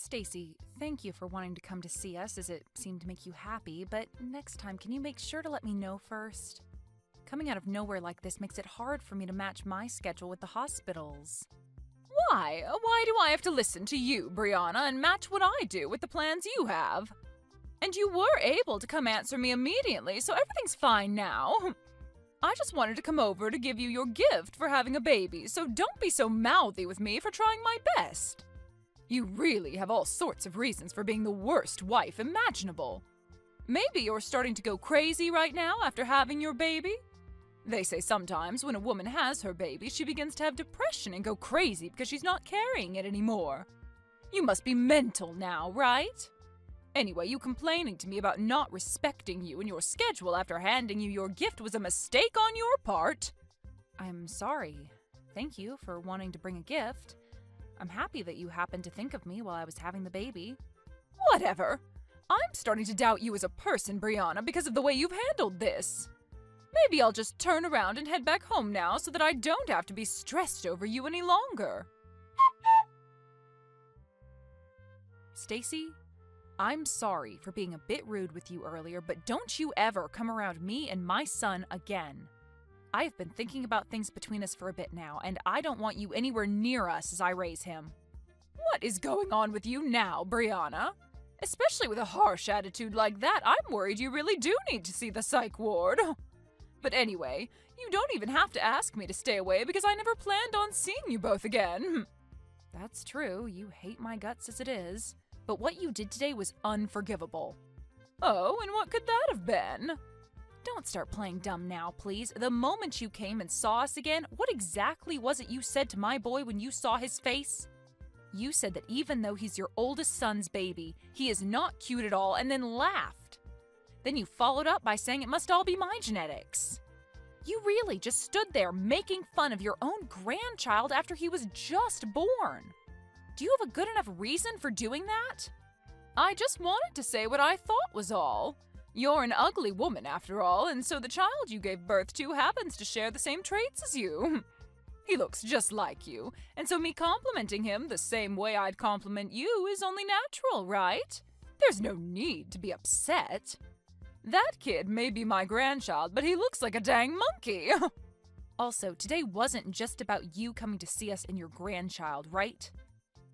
Stacy, thank you for wanting to come to see us as it seemed to make you happy, but next time can you make sure to let me know first? Coming out of nowhere like this makes it hard for me to match my schedule with the hospital's. Why? Why do I have to listen to you, Brianna, and match what I do with the plans you have? And you were able to come answer me immediately, so everything's fine now. I just wanted to come over to give you your gift for having a baby, so don't be so mouthy with me for trying my best. You really have all sorts of reasons for being the worst wife imaginable. Maybe you're starting to go crazy right now after having your baby? They say sometimes when a woman has her baby, she begins to have depression and go crazy because she's not carrying it anymore. You must be mental now, right? Anyway, you complaining to me about not respecting you and your schedule after handing you your gift was a mistake on your part. I'm sorry. Thank you for wanting to bring a gift. I'm happy that you happened to think of me while I was having the baby. Whatever. I'm starting to doubt you as a person, Brianna, because of the way you've handled this. Maybe I'll just turn around and head back home now so that I don't have to be stressed over you any longer. Stacy, I'm sorry for being a bit rude with you earlier, but don't you ever come around me and my son again. I've been thinking about things between us for a bit now, and I don't want you anywhere near us as I raise him. What is going on with you now, Brianna? Especially with a harsh attitude like that, I'm worried you really do need to see the psych ward. But anyway, you don't even have to ask me to stay away because I never planned on seeing you both again. That's true, you hate my guts as it is. But what you did today was unforgivable. Oh, and what could that have been? Don't start playing dumb now, please. The moment you came and saw us again, what exactly was it you said to my boy when you saw his face? You said that even though he's your oldest son's baby, he is not cute at all, and then laughed. Then you followed up by saying it must all be my genetics. You really just stood there making fun of your own grandchild after he was just born. Do you have a good enough reason for doing that? I just wanted to say what I thought was all. You're an ugly woman after all, and so the child you gave birth to happens to share the same traits as you. He looks just like you, and so me complimenting him the same way I'd compliment you is only natural, right? There's no need to be upset. That kid may be my grandchild, but he looks like a dang monkey. Also, today wasn't just about you coming to see us and your grandchild, right?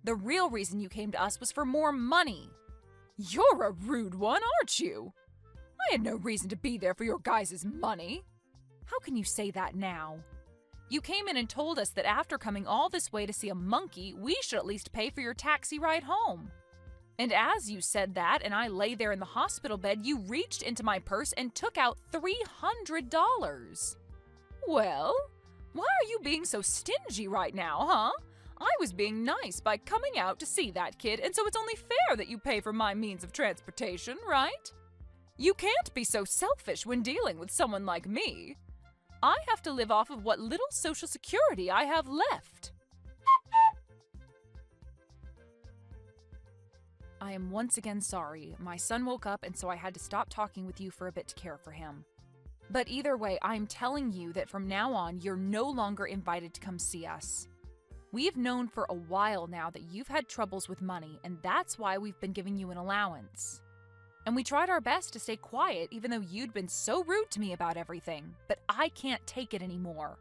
The real reason you came to us was for more money. You're a rude one, aren't you? I had no reason to be there for your guys' money. How can you say that now? You came in and told us that after coming all this way to see a monkey, we should at least pay for your taxi ride home. And as you said that and I lay there in the hospital bed, you reached into my purse and took out $300. Well, why are you being so stingy right now, huh? I was being nice by coming out to see that kid, and so it's only fair that you pay for my means of transportation, right? You can't be so selfish when dealing with someone like me. I have to live off of what little social security I have left. I am once again sorry. My son woke up and so I had to stop talking with you for a bit to care for him. But either way, I'm telling you that from now on, you're no longer invited to come see us. We've known for a while now that you've had troubles with money, and that's why we've been giving you an allowance. And we tried our best to stay quiet even though you'd been so rude to me about everything, but I can't take it anymore.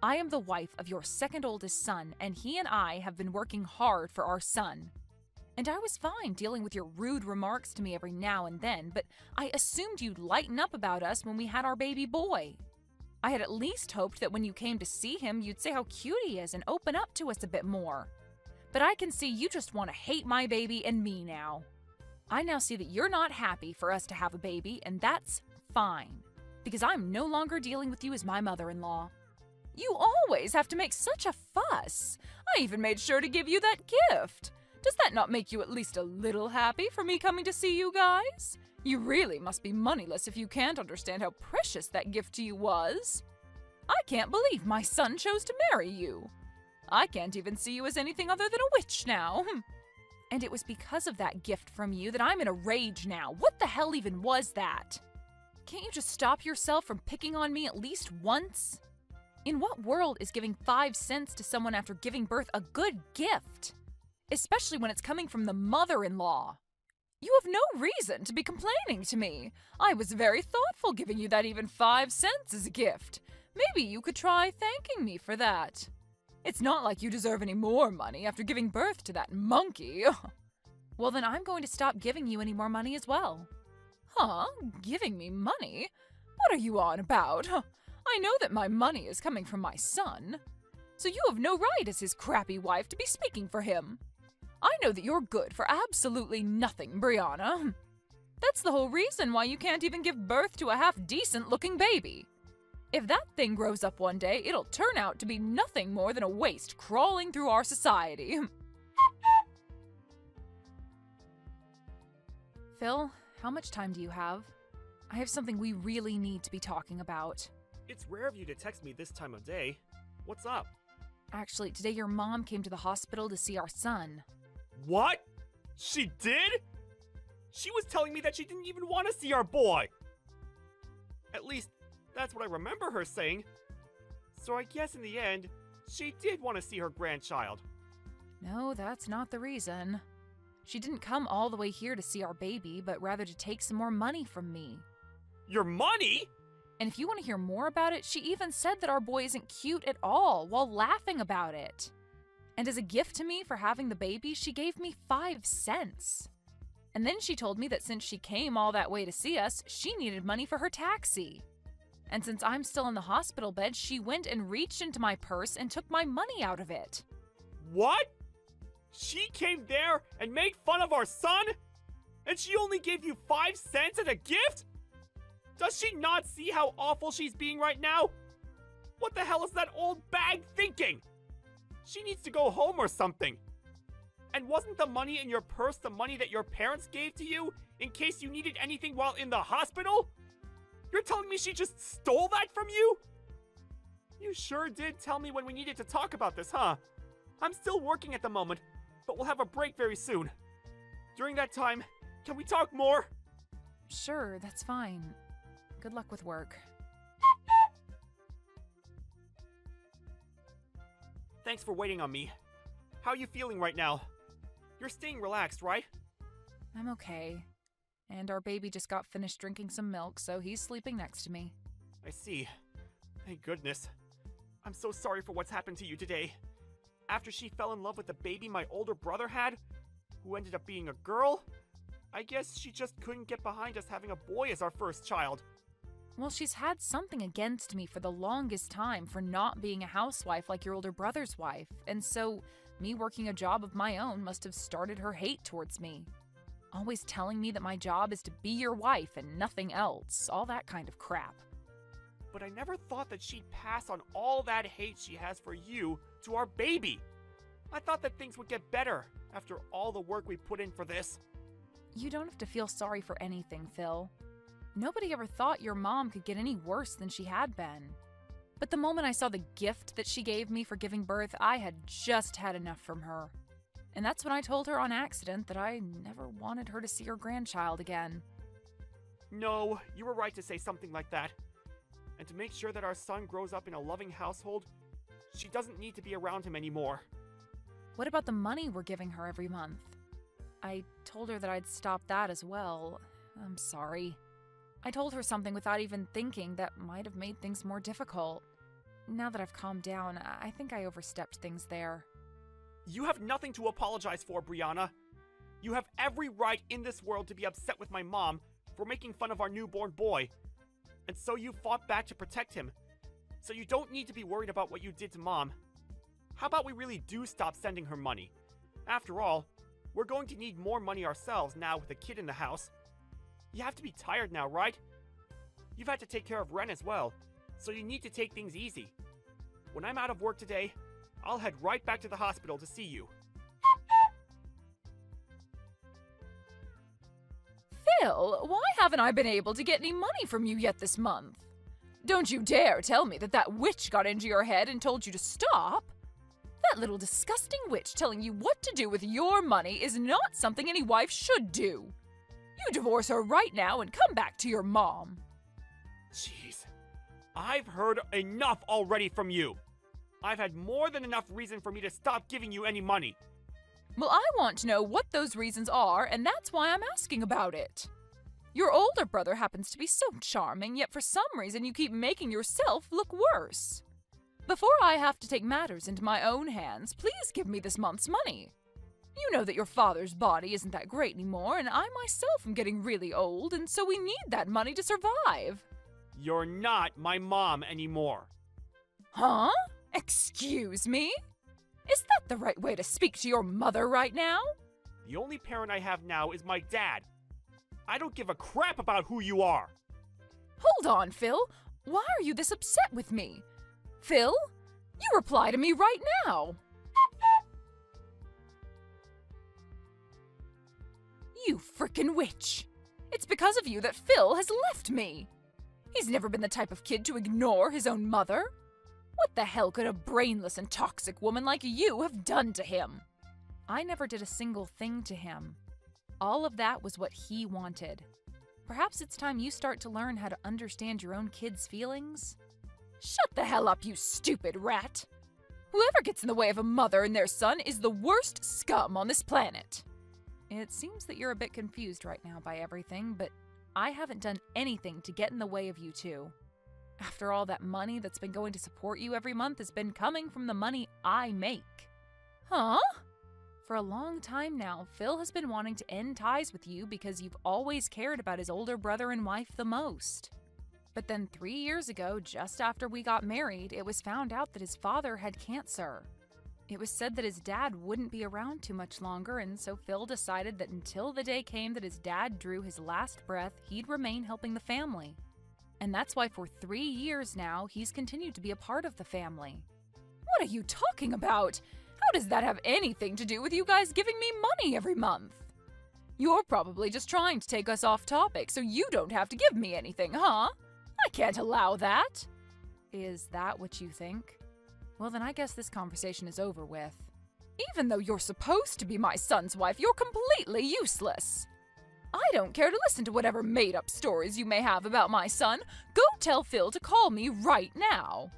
I am the wife of your second oldest son, and he and I have been working hard for our son. And I was fine dealing with your rude remarks to me every now and then, but I assumed you'd lighten up about us when we had our baby boy. I had at least hoped that when you came to see him, you'd say how cute he is and open up to us a bit more. But I can see you just want to hate my baby and me now. I now see that you're not happy for us to have a baby, and that's fine, because I'm no longer dealing with you as my mother-in-law. You always have to make such a fuss. I even made sure to give you that gift. Does that not make you at least a little happy for me coming to see you guys? You really must be moneyless if you can't understand how precious that gift to you was. I can't believe my son chose to marry you. I can't even see you as anything other than a witch now. And it was because of that gift from you that I'm in a rage now. What the hell even was that? Can't you just stop yourself from picking on me at least once? In what world is giving 5 cents to someone after giving birth a good gift? especially when it's coming from the mother-in-law. You have no reason to be complaining to me. I was very thoughtful giving you that even 5 cents as a gift. Maybe you could try thanking me for that. It's not like you deserve any more money after giving birth to that monkey. Well, then I'm going to stop giving you any more money as well. Huh? Giving me money? What are you on about? I know that my money is coming from my son. So you have no right as his crappy wife to be speaking for him. I know that you're good for absolutely nothing, Brianna. That's the whole reason why you can't even give birth to a half-decent looking baby. If that thing grows up one day, it'll turn out to be nothing more than a waste crawling through our society. Phil, how much time do you have? I have something we really need to be talking about. It's rare of you to text me this time of day. What's up? Actually, today your mom came to the hospital to see our son. What? She did? She was telling me that she didn't even want to see our boy. At least, that's what I remember her saying. So I guess in the end, she did want to see her grandchild. No, that's not the reason. She didn't come all the way here to see our baby, but rather to take some more money from me. Your money? And if you want to hear more about it, she even said that our boy isn't cute at all while laughing about it. And as a gift to me for having the baby, she gave me 5 cents. And then she told me that since she came all that way to see us, she needed money for her taxi. And since I'm still in the hospital bed, she went and reached into my purse and took my money out of it. What? She came there and made fun of our son? And she only gave you 5 cents as a gift? Does she not see how awful she's being right now? What the hell is that old bag thinking? She needs to go home or something. And wasn't the money in your purse the money that your parents gave to you in case you needed anything while in the hospital? You're telling me she just stole that from you? You sure did tell me when we needed to talk about this, huh? I'm still working at the moment, but we'll have a break very soon. During that time, can we talk more? Sure, that's fine. Good luck with work. Thanks for waiting on me. How are you feeling right now? You're staying relaxed, right? I'm okay. And our baby just got finished drinking some milk, so he's sleeping next to me. I see. Thank goodness. I'm so sorry for what's happened to you today. After she fell in love with the baby my older brother had, who ended up being a girl, I guess she just couldn't get behind us having a boy as our first child. Well, she's had something against me for the longest time for not being a housewife like your older brother's wife, and so me working a job of my own must have started her hate towards me. Always telling me that my job is to be your wife and nothing else, all that kind of crap. But I never thought that she'd pass on all that hate she has for you to our baby. I thought that things would get better after all the work we put in for this. You don't have to feel sorry for anything, Phil. Nobody ever thought your mom could get any worse than she had been. But the moment I saw the gift that she gave me for giving birth, I had just had enough from her. And that's when I told her on accident that I never wanted her to see her grandchild again. No, you were right to say something like that. And to make sure that our son grows up in a loving household, she doesn't need to be around him anymore. What about the money we're giving her every month? I told her that I'd stop that as well. I'm sorry. I told her something without even thinking that might have made things more difficult. Now that I've calmed down, I think I overstepped things there. You have nothing to apologize for, Brianna. You have every right in this world to be upset with my mom for making fun of our newborn boy. And so you fought back to protect him. So you don't need to be worried about what you did to Mom. How about we really do stop sending her money? After all, we're going to need more money ourselves now with a kid in the house. You have to be tired now, right? You've had to take care of Ren as well, so you need to take things easy. When I'm out of work today, I'll head right back to the hospital to see you. Phil, why haven't I been able to get any money from you yet this month? Don't you dare tell me that that witch got into your head and told you to stop. That little disgusting witch telling you what to do with your money is not something any wife should do. You divorce her right now and come back to your mom. Jeez, I've heard enough already from you. I've had more than enough reason for me to stop giving you any money. Well, I want to know what those reasons are, and that's why I'm asking about it. Your older brother happens to be so charming, yet for some reason you keep making yourself look worse. Before I have to take matters into my own hands, please give me this month's money. You know that your father's body isn't that great anymore, and I myself am getting really old, and so we need that money to survive. You're not my mom anymore. Huh? Excuse me? Is that the right way to speak to your mother right now? The only parent I have now is my dad. I don't give a crap about who you are. Hold on, Phil. Why are you this upset with me? Phil, you reply to me right now. You frickin' witch. It's because of you that Phil has left me. He's never been the type of kid to ignore his own mother. What the hell could a brainless and toxic woman like you have done to him? I never did a single thing to him. All of that was what he wanted. Perhaps it's time you start to learn how to understand your own kids' feelings. Shut the hell up, you stupid rat. Whoever gets in the way of a mother and their son is the worst scum on this planet. It seems that you're a bit confused right now by everything, but I haven't done anything to get in the way of you two. After all, that money that's been going to support you every month has been coming from the money I make. Huh? For a long time now, Phil has been wanting to end ties with you because you've always cared about his older brother and wife the most. But then 3 years ago, just after we got married, it was found out that his father had cancer. It was said that his dad wouldn't be around too much longer, and so Phil decided that until the day came that his dad drew his last breath, he'd remain helping the family. And that's why for 3 years now, he's continued to be a part of the family. What are you talking about? How does that have anything to do with you guys giving me money every month? You're probably just trying to take us off topic so you don't have to give me anything, huh? I can't allow that. Is that what you think? Well, then I guess this conversation is over with. Even though you're supposed to be my son's wife, you're completely useless. I don't care to listen to whatever made-up stories you may have about my son. Go tell Phil to call me right now.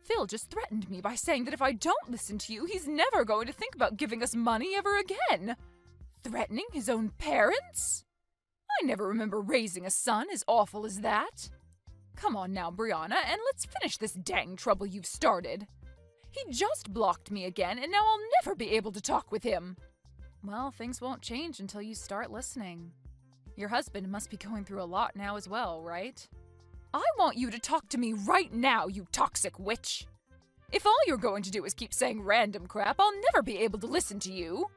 Phil just threatened me by saying that if I don't listen to you, he's never going to think about giving us money ever again. Threatening his own parents? I never remember raising a son as awful as that. Come on now, Brianna, and let's finish this dang trouble you've started. He just blocked me again, and now I'll never be able to talk with him. Well, things won't change until you start listening. Your husband must be going through a lot now as well, right? I want you to talk to me right now, you toxic witch. If all you're going to do is keep saying random crap, I'll never be able to listen to you.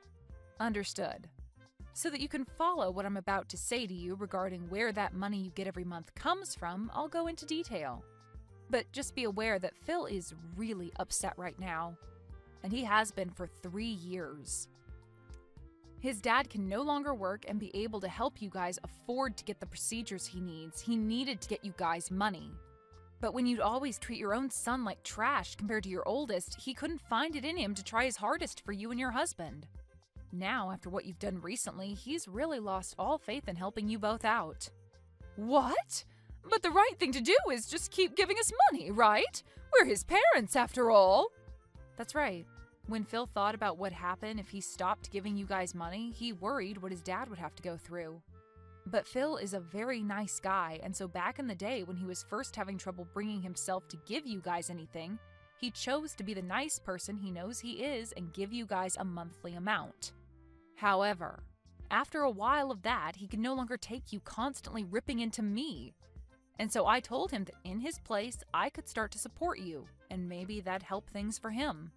Understood. So that you can follow what I'm about to say to you regarding where that money you get every month comes from, I'll go into detail. But just be aware that Phil is really upset right now. And he has been for 3 years. His dad can no longer work and be able to help you guys afford to get the procedures he needs. He needed to get you guys money. But when you'd always treat your own son like trash compared to your oldest, he couldn't find it in him to try his hardest for you and your husband. Now, after what you've done recently, he's really lost all faith in helping you both out. What? But the right thing to do is just keep giving us money, right? We're his parents, after all. That's right. When Phil thought about what happened if he stopped giving you guys money, he worried what his dad would have to go through. But Phil is a very nice guy, and so back in the day when he was first having trouble bringing himself to give you guys anything, he chose to be the nice person he knows he is and give you guys a monthly amount. However, after a while of that, he could no longer take you constantly ripping into me. And so I told him that in his place, I could start to support you, and maybe that'd help things for him.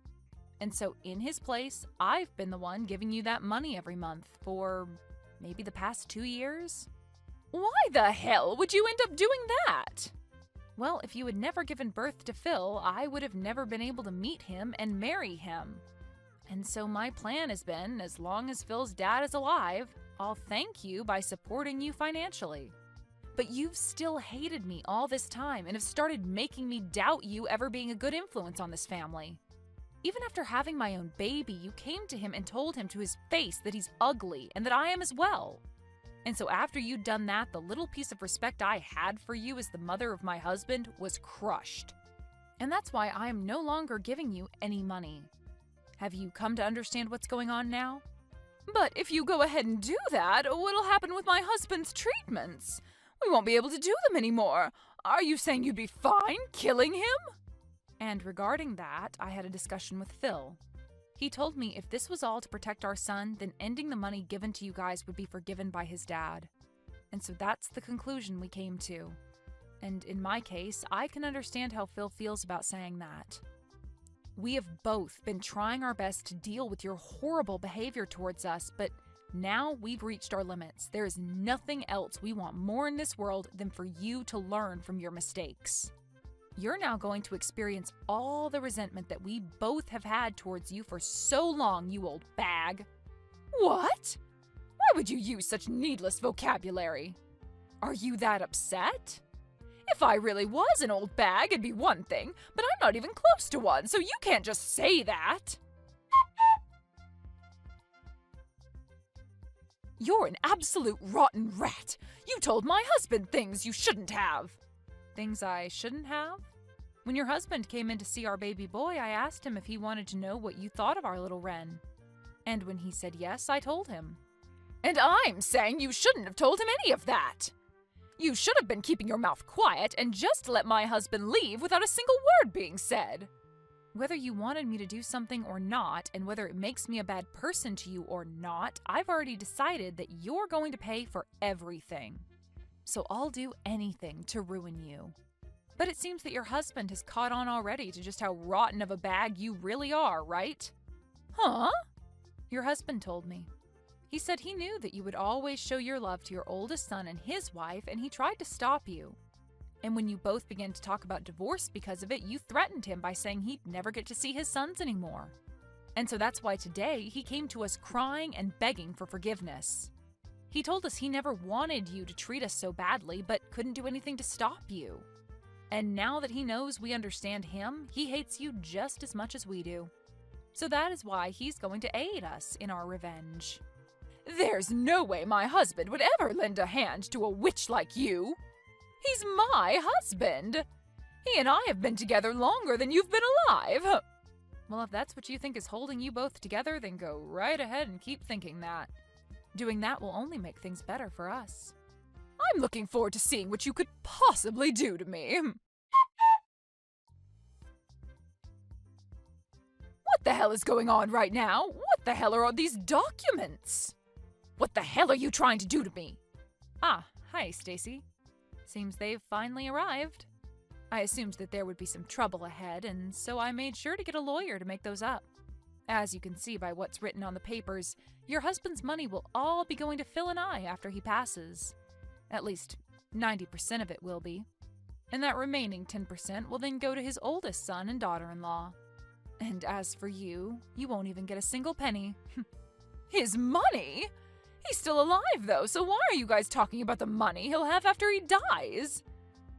And so in his place, I've been the one giving you that money every month for maybe the past 2 years. Why the hell would you end up doing that? Well, if you had never given birth to Phil, I would have never been able to meet him and marry him. And so my plan has been, as long as Phil's dad is alive, I'll thank you by supporting you financially. But you've still hated me all this time and have started making me doubt you ever being a good influence on this family. Even after having my own baby, you came to him and told him to his face that he's ugly and that I am as well. And so after you'd done that, the little piece of respect I had for you as the mother of my husband was crushed. And that's why I am no longer giving you any money. Have you come to understand what's going on now? But if you go ahead and do that, what'll happen with my husband's treatments? We won't be able to do them anymore. Are you saying you'd be fine killing him? And regarding that, I had a discussion with Phil. He told me if this was all to protect our son, then ending the money given to you guys would be forgiven by his dad. And so that's the conclusion we came to. And in my case, I can understand how Phil feels about saying that. We have both been trying our best to deal with your horrible behavior towards us, but now we've reached our limits. There is nothing else we want more in this world than for you to learn from your mistakes. You're now going to experience all the resentment that we both have had towards you for so long, you old bag. What? Why would you use such needless vocabulary? Are you that upset? If I really was an old bag, it'd be one thing, but I'm not even close to one, so you can't just say that. You're an absolute rotten rat. You told my husband things you shouldn't have. Things I shouldn't have? When your husband came in to see our baby boy, I asked him if he wanted to know what you thought of our little wren. And when he said yes, I told him. And I'm saying you shouldn't have told him any of that. You should have been keeping your mouth quiet and just let my husband leave without a single word being said. Whether you wanted me to do something or not, and whether it makes me a bad person to you or not, I've already decided that you're going to pay for everything. So I'll do anything to ruin you. But it seems that your husband has caught on already to just how rotten of a bag you really are, right? Huh? Your husband told me. He said he knew that you would always show your love to your oldest son and his wife, and he tried to stop you. And when you both began to talk about divorce because of it, you threatened him by saying he'd never get to see his sons anymore. And so that's why today he came to us crying and begging for forgiveness. He told us he never wanted you to treat us so badly, but couldn't do anything to stop you. And now that he knows we understand him, he hates you just as much as we do. So that is why he's going to aid us in our revenge. There's no way my husband would ever lend a hand to a witch like you. He's my husband. He and I have been together longer than you've been alive. Well, if that's what you think is holding you both together, then go right ahead and keep thinking that. Doing that will only make things better for us. I'm looking forward to seeing what you could possibly do to me. What the hell is going on right now? What the hell are all these documents? What the hell are you trying to do to me? Ah, hi, Stacy. Seems they've finally arrived. I assumed that there would be some trouble ahead, and so I made sure to get a lawyer to make those up. As you can see by what's written on the papers, your husband's money will all be going to Phil and I after he passes. At least 90% of it will be. And that remaining 10% will then go to his oldest son and daughter-in-law. And as for you, you won't even get a single penny. His money? He's still alive, though, so why are you guys talking about the money he'll have after he dies?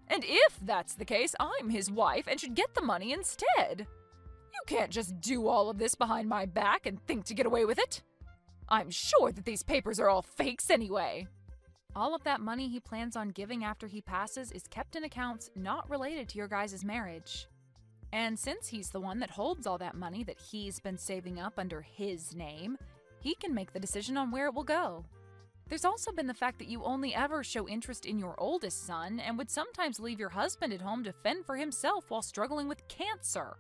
And if that's the case, I'm his wife and should get the money instead. You can't just do all of this behind my back and think to get away with it. I'm sure that these papers are all fakes anyway. All of that money he plans on giving after he passes is kept in accounts not related to your guys' marriage. And since he's the one that holds all that money that he's been saving up under his name, he can make the decision on where it will go. There's also been the fact that you only ever show interest in your oldest son and would sometimes leave your husband at home to fend for himself while struggling with cancer.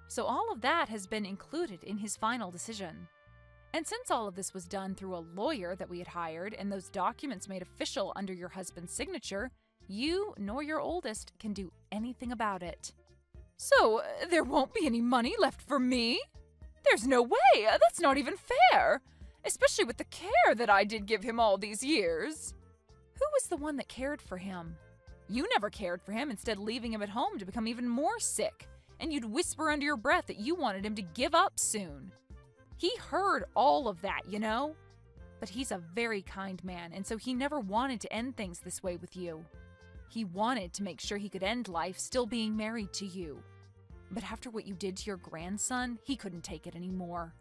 So all of that has been included in his final decision. And since all of this was done through a lawyer that we had hired and those documents made official under your husband's signature, you nor your oldest can do anything about it. So there won't be any money left for me? There's no way! That's not even fair! Especially with the care that I did give him all these years. Who was the one that cared for him? You never cared for him, instead leaving him at home to become even more sick. And you'd whisper under your breath that you wanted him to give up soon. He heard all of that, you know? But he's a very kind man, and so he never wanted to end things this way with you. He wanted to make sure he could end life still being married to you. But after what you did to your grandson, he couldn't take it anymore.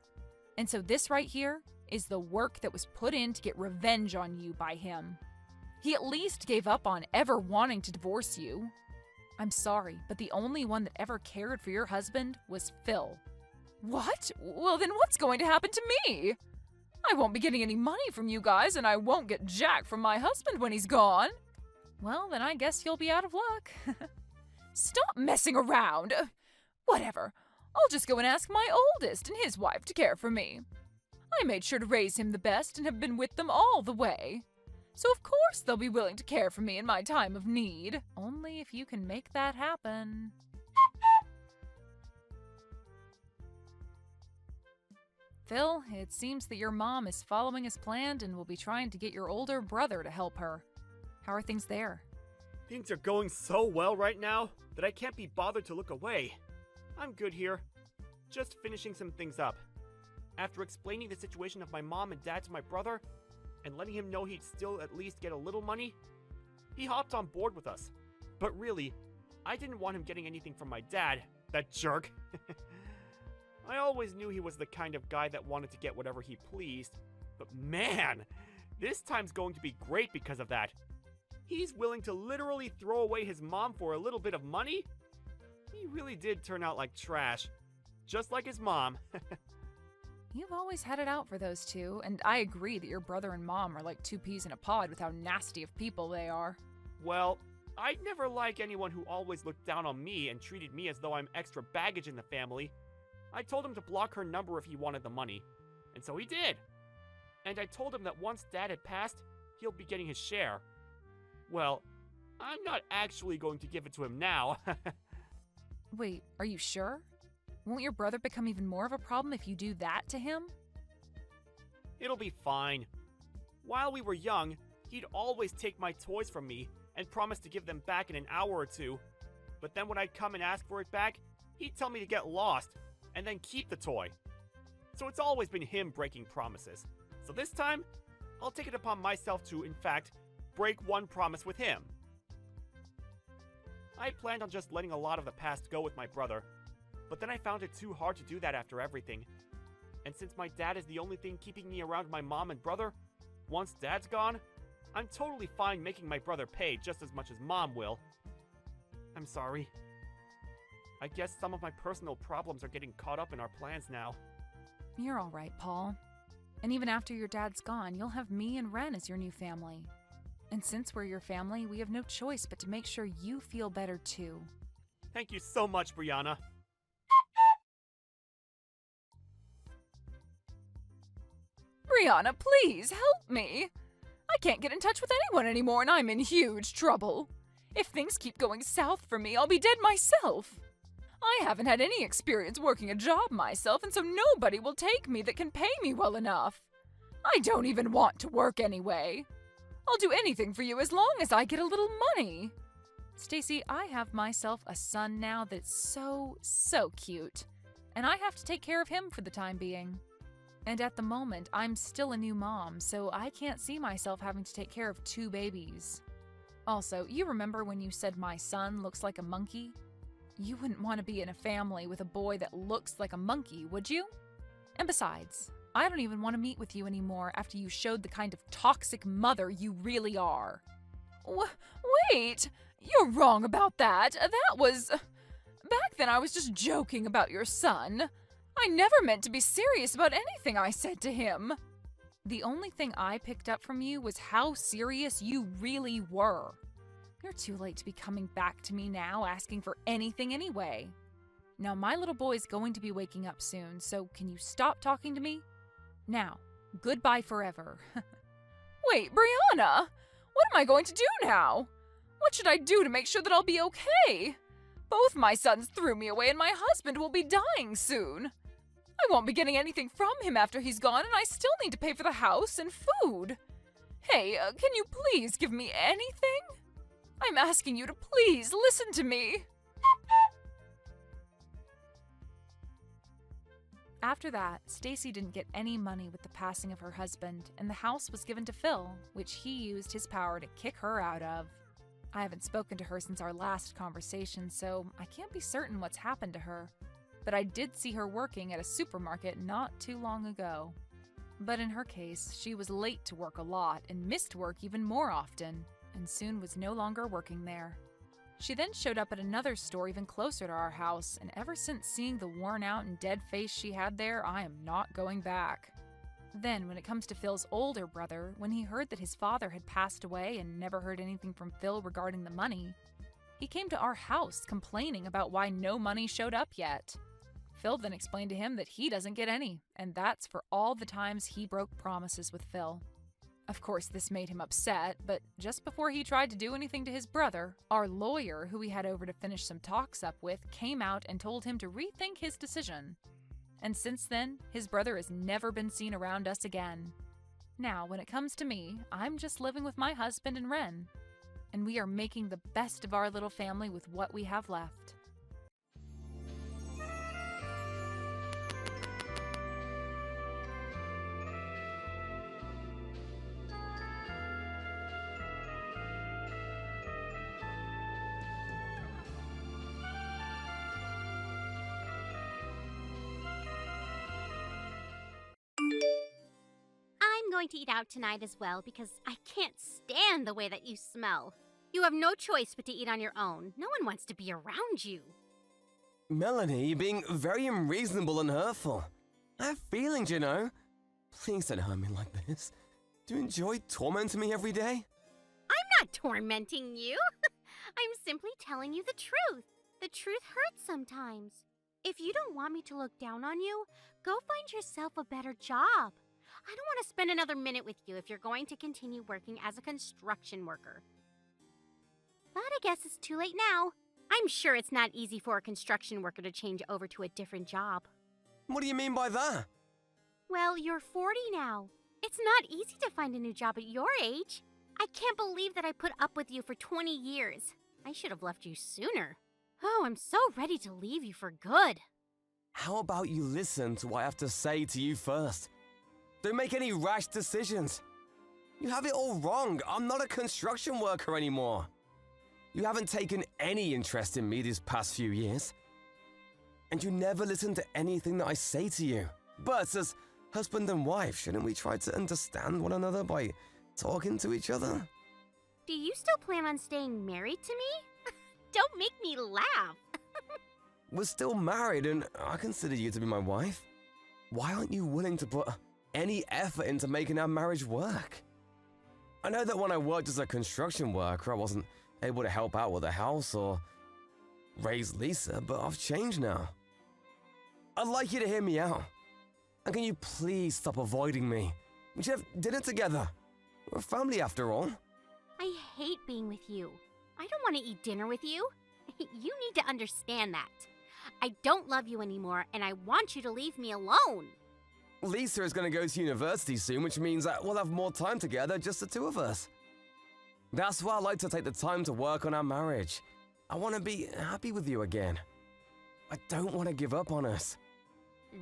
And so this right here is the work that was put in to get revenge on you by him. He at least gave up on ever wanting to divorce you. I'm sorry, but the only one that ever cared for your husband was Phil. What? Well, then what's going to happen to me? I won't be getting any money from you guys, and I won't get jack from my husband when he's gone. Well, then I guess you'll be out of luck. Stop messing around. Whatever. I'll just go and ask my oldest and his wife to care for me. I made sure to raise him the best and have been with them all the way. So of course they'll be willing to care for me in my time of need. Only if you can make that happen. Phil, it seems that your mom is following as planned and will be trying to get your older brother to help her. How are things there? Things are going so well right now that I can't be bothered to look away. I'm good here. Just finishing some things up. After explaining the situation of my mom and dad to my brother, and letting him know he'd still at least get a little money, he hopped on board with us. But really, I didn't want him getting anything from my dad, that jerk. I always knew he was the kind of guy that wanted to get whatever he pleased, but man, this time's going to be great because of that. He's willing to literally throw away his mom for a little bit of money? He really did turn out like trash, just like his mom. You've always had it out for those two, and I agree that your brother and mom are like two peas in a pod with how nasty of people they are. Well, I'd never like anyone who always looked down on me and treated me as though I'm extra baggage in the family. I told him to block her number if he wanted the money, and so he did. And I told him that once Dad had passed, he'll be getting his share. Well, I'm not actually going to give it to him now. Wait, are you sure? Won't your brother become even more of a problem if you do that to him? It'll be fine. While we were young, he'd always take my toys from me and promise to give them back in an hour or two. But then when I'd come and ask for it back, he'd tell me to get lost and then keep the toy. So it's always been him breaking promises. So this time, I'll take it upon myself to, in fact, break one promise with him. I planned on just letting a lot of the past go with my brother, but then I found it too hard to do that after everything. And since my dad is the only thing keeping me around my mom and brother, once Dad's gone, I'm totally fine making my brother pay just as much as Mom will. I'm sorry. I guess some of my personal problems are getting caught up in our plans now. You're all right, Paul. And even after your dad's gone, you'll have me and Ren as your new family. And since we're your family, we have no choice but to make sure you feel better too. Thank you so much, Brianna. Brianna, please help me. I can't get in touch with anyone anymore and I'm in huge trouble. If things keep going south for me, I'll be dead myself. I haven't had any experience working a job myself, and so nobody will take me that can pay me well enough. I don't even want to work anyway. I'll do anything for you as long as I get a little money. Stacy, I have myself a son now that's so cute, and I have to take care of him for the time being. And at the moment, I'm still a new mom, so I can't see myself having to take care of two babies. Also, you remember when you said my son looks like a monkey? You wouldn't want to be in a family with a boy that looks like a monkey, would you? And besides, I don't even want to meet with you anymore after you showed the kind of toxic mother you really are. Wait! You're wrong about that. That was... Back then I was just joking about your son. I never meant to be serious about anything I said to him. The only thing I picked up from you was how serious you really were. You're too late to be coming back to me now asking for anything anyway. Now, my little boy's going to be waking up soon, so can you stop talking to me? Now, goodbye forever. Wait, Brianna! What am I going to do now? What should I do to make sure that I'll be okay? Both my sons threw me away and my husband will be dying soon. I won't be getting anything from him after he's gone, and I still need to pay for the house and food. Hey, can you please give me anything? I'm asking you to please listen to me. After that, Stacy didn't get any money with the passing of her husband, and the house was given to Phil, which he used his power to kick her out of. I haven't spoken to her since our last conversation, so I can't be certain what's happened to her. But I did see her working at a supermarket not too long ago. But in her case, she was late to work a lot and missed work even more often, and soon was no longer working there. She then showed up at another store even closer to our house, and ever since seeing the worn out and dead face she had there, I am not going back. Then, when it comes to Phil's older brother, when he heard that his father had passed away and never heard anything from Phil regarding the money, he came to our house complaining about why no money showed up yet. Phil then explained to him that he doesn't get any, and that's for all the times he broke promises with Phil. Of course, this made him upset, but just before he tried to do anything to his brother, our lawyer, who we had over to finish some talks up with, came out and told him to rethink his decision. And since then, his brother has never been seen around us again. Now, when it comes to me, I'm just living with my husband and Ren, and we are making the best of our little family with what we have left. I'm going to eat out tonight as well because I can't stand the way that you smell. You have no choice but to eat on your own. No one wants to be around you. Melanie, you're being very unreasonable and hurtful. I have feelings, you know. Please don't hurt me like this. Do you enjoy tormenting me every day? I'm not tormenting you. I'm simply telling you the truth. The truth hurts sometimes. If you don't want me to look down on you, go find yourself a better job. I don't want to spend another minute with you if you're going to continue working as a construction worker. But I guess it's too late now. I'm sure it's not easy for a construction worker to change over to a different job. What do you mean by that? Well, you're 40 now. It's not easy to find a new job at your age. I can't believe that I put up with you for 20 years. I should have left you sooner. Oh, I'm so ready to leave you for good. How about you listen to what I have to say to you first? Don't make any rash decisions. You have it all wrong. I'm not a construction worker anymore. You haven't taken any interest in me these past few years. And you never listen to anything that I say to you. But as husband and wife, shouldn't we try to understand one another by talking to each other? Do you still plan on staying married to me? Don't make me laugh. We're still married and I consider you to be my wife. Why aren't you willing to put any effort into making our marriage work? I know that when I worked as a construction worker, I wasn't able to help out with the house or raise Lisa, but I've changed now. I'd like you to hear me out. And can you please stop avoiding me? We should have dinner together. We're a family after all. I hate being with you. I don't want to eat dinner with you. You need to understand that. I don't love you anymore, and I want you to leave me alone. Lisa is going to go to university soon, which means that we'll have more time together, just the two of us. That's why I like to take the time to work on our marriage. I want to be happy with you again. I don't want to give up on us.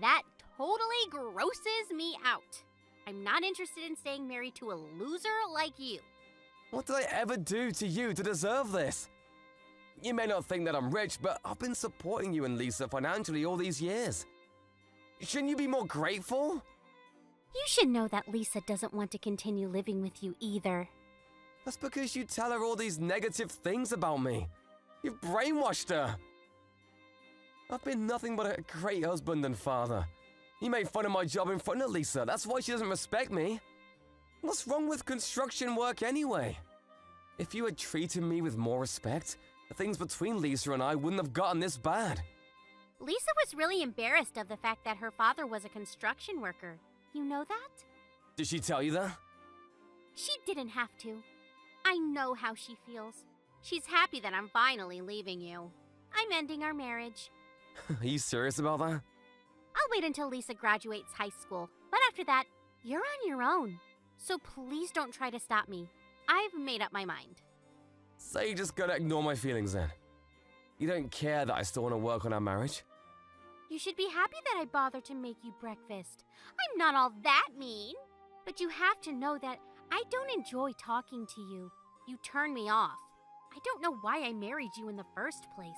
That totally grosses me out. I'm not interested in staying married to a loser like you. What did I ever do to you to deserve this? You may not think that I'm rich, but I've been supporting you and Lisa financially all these years. Shouldn't you be more grateful? You should know that Lisa doesn't want to continue living with you either. That's because you tell her all these negative things about me. You've brainwashed her. I've been nothing but a great husband and father. You made fun of my job in front of Lisa. That's why she doesn't respect me. What's wrong with construction work anyway? If you had treated me with more respect, the things between Lisa and I wouldn't have gotten this bad. Lisa was really embarrassed of the fact that her father was a construction worker. You know that? Did she tell you that? She didn't have to. I know how she feels. She's happy that I'm finally leaving you. I'm ending our marriage. Are you serious about that? I'll wait until Lisa graduates high school, but after that, you're on your own. So please don't try to stop me. I've made up my mind. So you just gotta ignore my feelings then? You don't care that I still want to work on our marriage? You should be happy that I bothered to make you breakfast. I'm not all that mean. But you have to know that I don't enjoy talking to you. You turn me off. I don't know why I married you in the first place.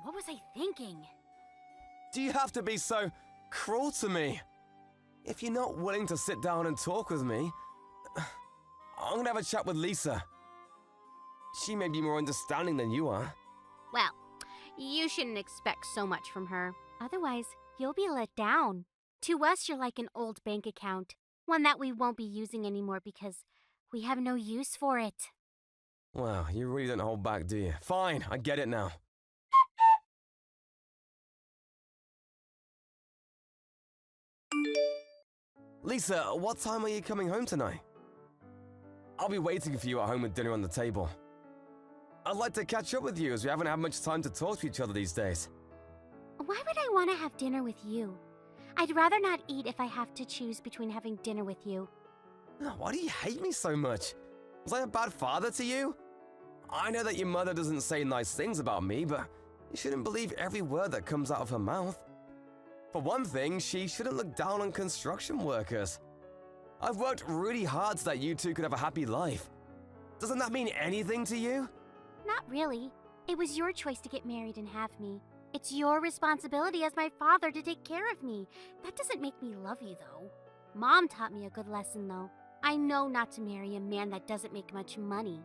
What was I thinking? Do you have to be so cruel to me? If you're not willing to sit down and talk with me, I'm gonna have a chat with Lisa. She may be more understanding than you are. Well, you shouldn't expect so much from her. Otherwise, you'll be let down. To us, you're like an old bank account. One that we won't be using anymore because we have no use for it. Wow, you really don't hold back, do you? Fine, I get it now. Lisa, what time are you coming home tonight? I'll be waiting for you at home with dinner on the table. I'd like to catch up with you as we haven't had much time to talk to each other these days. Why would I want to have dinner with you? I'd rather not eat if I have to choose between having dinner with you. Why do you hate me so much? Was I a bad father to you? I know that your mother doesn't say nice things about me, but you shouldn't believe every word that comes out of her mouth. For one thing, she shouldn't look down on construction workers. I've worked really hard so that you two could have a happy life. Doesn't that mean anything to you? Not really. It was your choice to get married and have me. It's your responsibility as my father to take care of me. That doesn't make me love you, though. Mom taught me a good lesson, though. I know not to marry a man that doesn't make much money.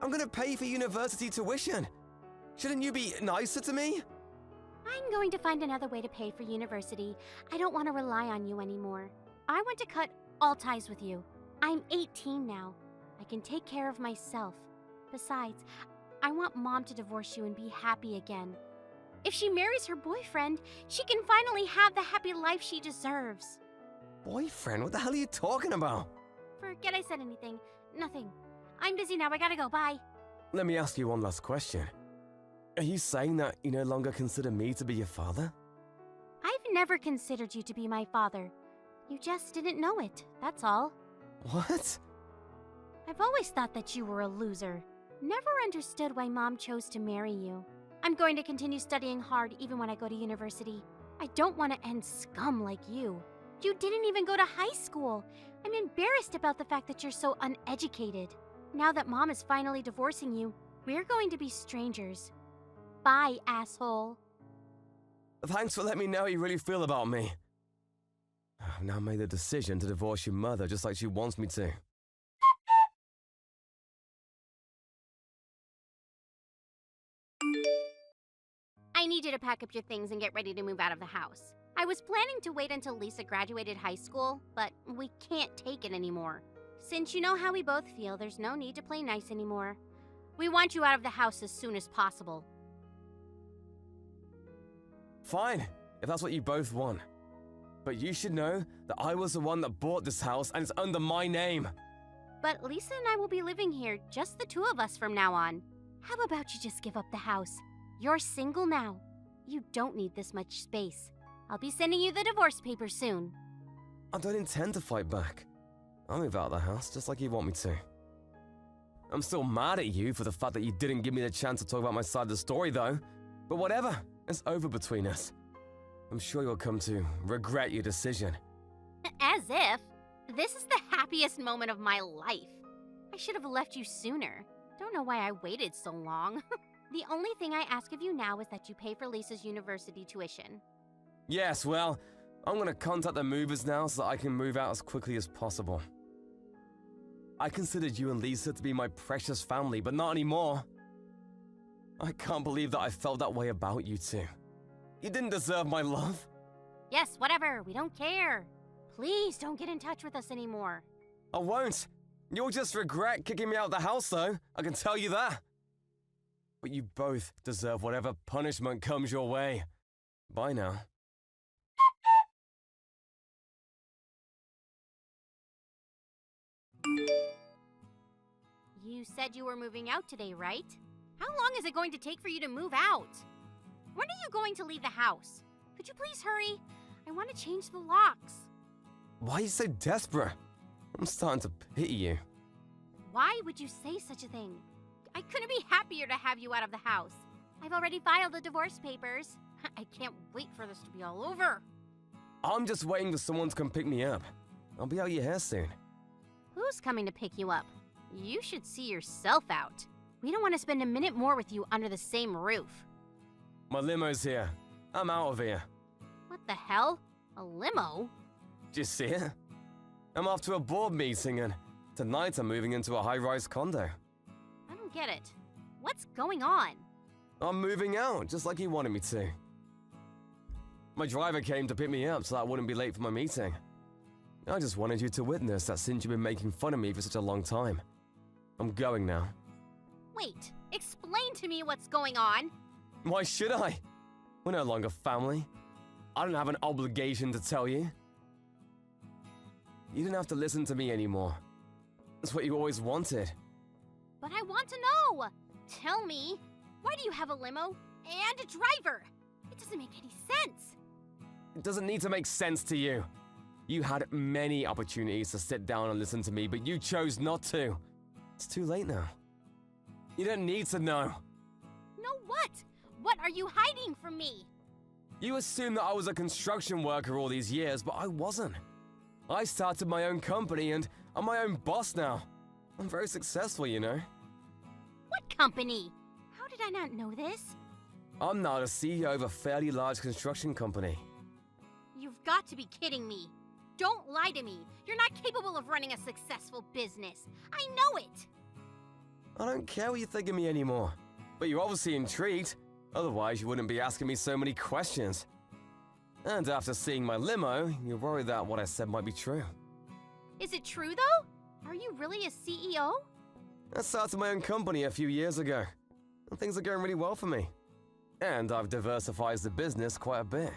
I'm gonna pay for university tuition. Shouldn't you be nicer to me? I'm going to find another way to pay for university. I don't want to rely on you anymore. I want to cut all ties with you. I'm 18 now. I can take care of myself. Besides, I want Mom to divorce you and be happy again. If she marries her boyfriend, she can finally have the happy life she deserves. Boyfriend? What the hell are you talking about? Forget I said anything. Nothing. I'm busy now. I gotta go. Bye. Let me ask you one last question. Are you saying that you no longer consider me to be your father? I've never considered you to be my father. You just didn't know it, that's all. What? I've always thought that you were a loser. Never understood why Mom chose to marry you. I'm going to continue studying hard even when I go to university. I don't want to end scum like you. You didn't even go to high school. I'm embarrassed about the fact that you're so uneducated. Now that Mom is finally divorcing you, we're going to be strangers. Bye, asshole. Thanks for letting me know how you really feel about me. I've now made the decision to divorce your mother just like she wants me to. I need you to pack up your things and get ready to move out of the house. I was planning to wait until Lisa graduated high school, but we can't take it anymore. Since you know how we both feel, there's no need to play nice anymore. We want you out of the house as soon as possible. Fine, if that's what you both want. But you should know that I was the one that bought this house and it's under my name. But Lisa and I will be living here, just the two of us from now on. How about you just give up the house? You're single now. You don't need this much space. I'll be sending you the divorce papers soon. I don't intend to fight back. I'll move out of the house just like you want me to. I'm still mad at you for the fact that you didn't give me the chance to talk about my side of the story though. But whatever, it's over between us. I'm sure you'll come to regret your decision. As if. This is the happiest moment of my life. I should have left you sooner. Don't know why I waited so long. The only thing I ask of you now is that you pay for Lisa's university tuition. Yes, well, I'm gonna contact the movers now so that I can move out as quickly as possible. I considered you and Lisa to be my precious family, but not anymore. I can't believe that I felt that way about you two. You didn't deserve my love. Yes, whatever. We don't care. Please don't get in touch with us anymore. I won't. You'll just regret kicking me out of the house, though. I can tell you that. But you both deserve whatever punishment comes your way. Bye now. You said you were moving out today, right? How long is it going to take for you to move out? When are you going to leave the house? Could you please hurry? I want to change the locks. Why are you so desperate? I'm starting to pity you. Why would you say such a thing? I couldn't be happier to have you out of the house. I've already filed the divorce papers. I can't wait for this to be all over. I'm just waiting for someone to come pick me up. I'll be out your hair soon. Who's coming to pick you up? You should see yourself out. We don't want to spend a minute more with you under the same roof. My limo's here. I'm out of here. What the hell? A limo? Do you see it? I'm off to a board meeting and tonight I'm moving into a high-rise condo. I don't get it. What's going on? I'm moving out, just like you wanted me to. My driver came to pick me up so that I wouldn't be late for my meeting. I just wanted you to witness that since you've been making fun of me for such a long time. I'm going now. Wait, explain to me what's going on. Why should I? We're no longer family. I don't have an obligation to tell you. You didn't have to listen to me anymore. That's what you always wanted. But I want to know. Tell me, why do you have a limo and a driver? It doesn't make any sense. It doesn't need to make sense to you. You had many opportunities to sit down and listen to me, but you chose not to. It's too late now. You don't need to know. No what? What are you hiding from me? You assumed that I was a construction worker all these years, but I wasn't. I started my own company and I'm my own boss now. I'm very successful, you know. What company? How did I not know this? I'm now the CEO of a fairly large construction company. You've got to be kidding me. Don't lie to me. You're not capable of running a successful business. I know it. I don't care what you think of me anymore. But you're obviously intrigued. Otherwise, you wouldn't be asking me so many questions. And after seeing my limo, you're worried that what I said might be true. Is it true, though? Are you really a CEO? I started my own company a few years ago, and things are going really well for me. And I've diversified the business quite a bit.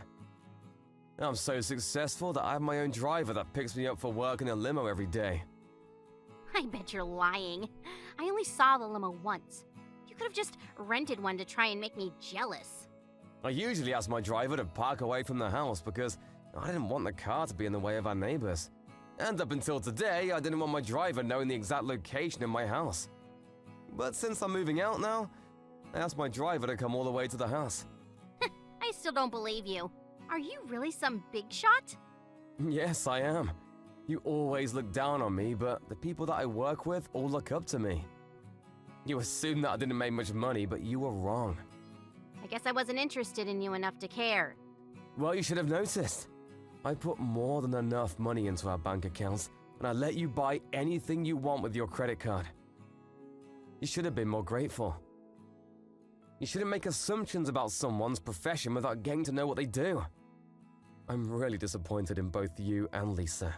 I'm so successful that I have my own driver that picks me up for work in a limo every day. I bet you're lying. I only saw the limo once. You could have just rented one to try and make me jealous. I usually ask my driver to park away from the house because I didn't want the car to be in the way of our neighbors. And up until today, I didn't want my driver knowing the exact location of my house. But since I'm moving out now, I asked my driver to come all the way to the house. I still don't believe you. Are you really some big shot? Yes, I am. You always look down on me, but the people that I work with all look up to me. You assumed that I didn't make much money, but you were wrong. I guess I wasn't interested in you enough to care. Well, you should have noticed. I put more than enough money into our bank accounts, and I let you buy anything you want with your credit card. You should have been more grateful. You shouldn't make assumptions about someone's profession without getting to know what they do. I'm really disappointed in both you and Lisa.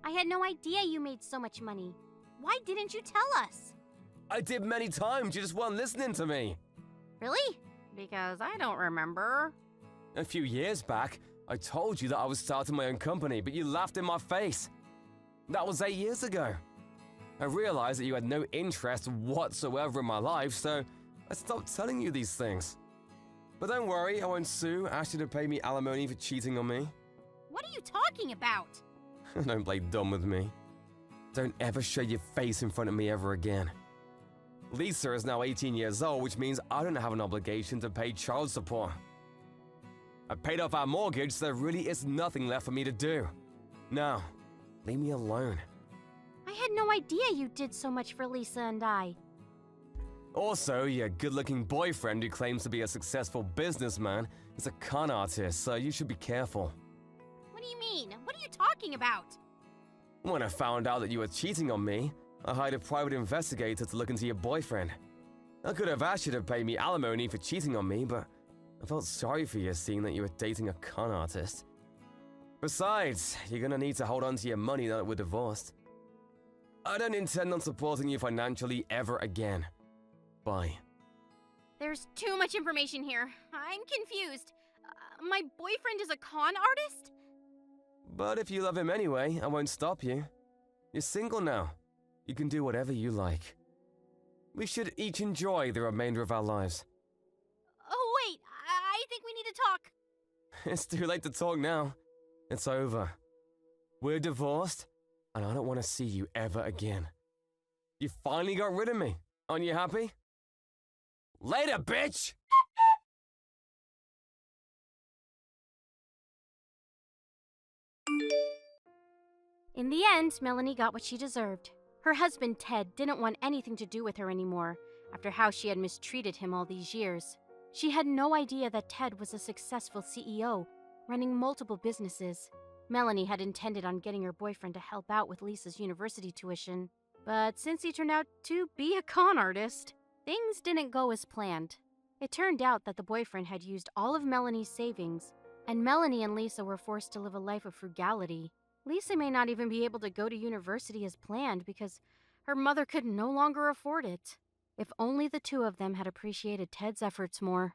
I had no idea you made so much money. Why didn't you tell us? I did many times, you just weren't listening to me. Really? Because I don't remember. A few years back, I told you that I was starting my own company, but you laughed in my face. That was 8 years ago. I realized that you had no interest whatsoever in my life, so I stopped telling you these things. But don't worry, I won't sue, ask you to pay me alimony for cheating on me. What are you talking about? Don't play dumb with me. Don't ever show your face in front of me ever again. Lisa is now 18 years old, which means I don't have an obligation to pay child support. I paid off our mortgage, so there really is nothing left for me to do. Now, leave me alone. I had no idea you did so much for Lisa and I. Also, your good-looking boyfriend who claims to be a successful businessman is a con artist, so you should be careful. What do you mean? What are you talking about? When I found out that you were cheating on me, I hired a private investigator to look into your boyfriend. I could have asked you to pay me alimony for cheating on me, but I felt sorry for you seeing that you were dating a con artist. Besides, you're gonna need to hold on to your money now that we're divorced. I don't intend on supporting you financially ever again. Bye. There's too much information here. I'm confused. My boyfriend is a con artist? But if you love him anyway, I won't stop you. You're single now. You can do whatever you like. We should each enjoy the remainder of our lives. Oh, wait. I think we need to talk. It's too late to talk now. It's over. We're divorced, and I don't want to see you ever again. You finally got rid of me. Aren't you happy? Later, bitch! In the end, Melanie got what she deserved. Her husband, Ted, didn't want anything to do with her anymore after how she had mistreated him all these years. She had no idea that Ted was a successful CEO, running multiple businesses. Melanie had intended on getting her boyfriend to help out with Lisa's university tuition, but since he turned out to be a con artist, Things didn't go as planned. It turned out that the boyfriend had used all of Melanie's savings, and Melanie and Lisa were forced to live a life of frugality. Lisa may not even be able to go to university as planned because her mother could no longer afford it. If only the two of them had appreciated Ted's efforts more.